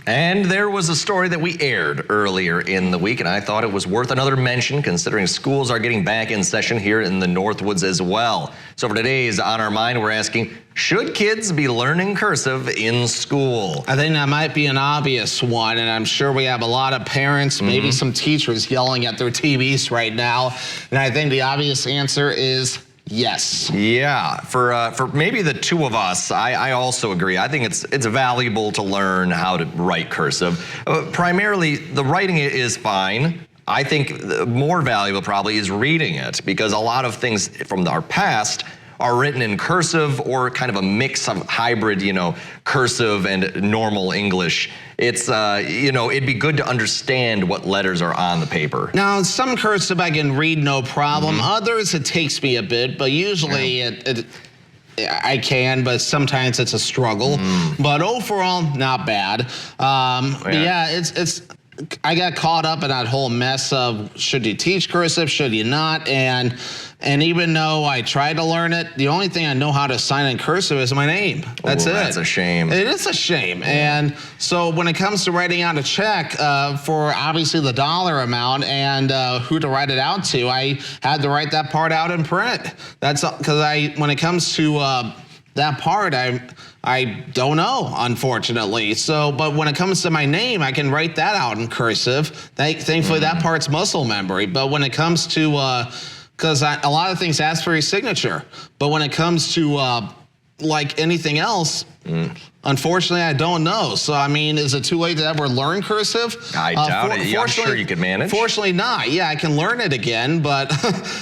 And there was a story that we aired earlier in the week, and I thought it was worth another mention considering schools are getting back in session here in the Northwoods as well. So for today's On Our Mind, we're asking, should kids be learning cursive in school? I think that might be an obvious one, and I'm sure we have a lot of parents, maybe some teachers yelling at their TVs right now. And I think the obvious answer is yes. Yeah, for maybe the two of us, I also agree. I think it's valuable to learn how to write cursive. Primarily, the writing is fine. I think more valuable probably is reading it, because a lot of things from our past are written in cursive or kind of a mix of hybrid, cursive and normal English. It's, it'd be good to understand what letters are on the paper. Now, some cursive I can read no problem. Others, it takes me a bit, but usually I can, but sometimes it's a struggle. But overall, not bad. I got caught up in that whole mess of should you teach cursive, should you not? And even though I tried to learn it, the only thing I know how to sign in cursive is my name. That's it. That's a shame. It is a shame. And so when it comes to writing out a check for obviously the dollar amount and who to write it out to, I had to write that part out in print. That's because when it comes to that part, I don't know, unfortunately. So, but when it comes to my name, I can write that out in cursive. Thankfully, that part's muscle memory. But when it comes to, because a lot of things ask for your signature, but when it comes to like anything else, unfortunately, I don't know. So, I mean, is it too late to ever learn cursive? I doubt it. I'm sure you could manage. Fortunately not. Yeah, I can learn it again, but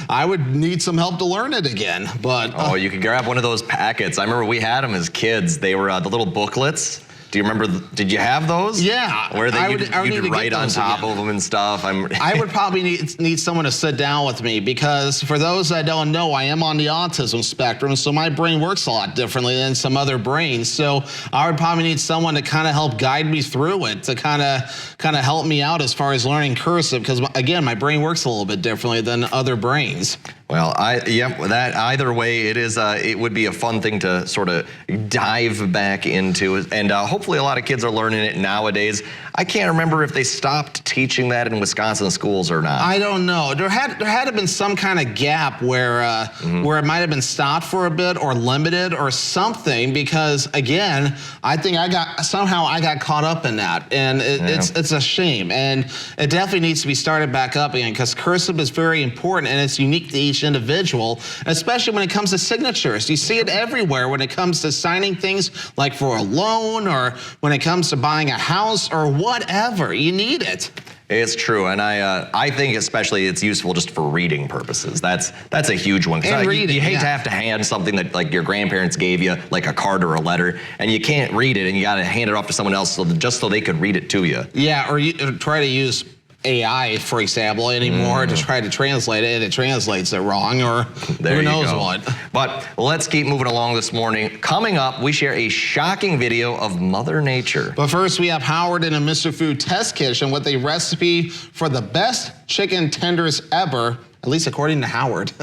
I would need some help to learn it again. But you could grab one of those packets. I remember we had them as kids. They were the little booklets. Do you remember, did you have those? Yeah. Where you'd write on top of them and stuff. I would probably need someone to sit down with me, because for those that don't know, I am on the autism spectrum, so my brain works a lot differently than some other brains. So I would probably need someone to kind of help guide me through it, to kind of help me out as far as learning cursive, because again, my brain works a little bit differently than other brains. Well, that either way, it would be a fun thing to sort of dive back into, and hopefully a lot of kids are learning it nowadays. I can't remember if they stopped teaching that in Wisconsin schools or not. I don't know. There had to have been some kind of gap where it might have been stopped for a bit or limited or something, because again, I think I got caught up in that, and it's a shame, and it definitely needs to be started back up again, because cursive is very important and it's unique to each individual, especially when it comes to signatures. You see it everywhere when it comes to signing things like for a loan, or when it comes to buying a house or whatever. You need it. It's true, and I think especially it's useful just for reading purposes. That's a huge one. And reading, you hate to have to hand something that like your grandparents gave you, like a card or a letter, and you can't read it, and you got to hand it off to someone else just so they could read it to you. Yeah, or you try to use AI, for example, anymore to try to translate it, and it translates it wrong, or who knows what. But let's keep moving along this morning. Coming up, we share a shocking video of Mother Nature. But first, we have Howard in a Mr. Food test kitchen with a recipe for the best chicken tenders ever, at least according to Howard.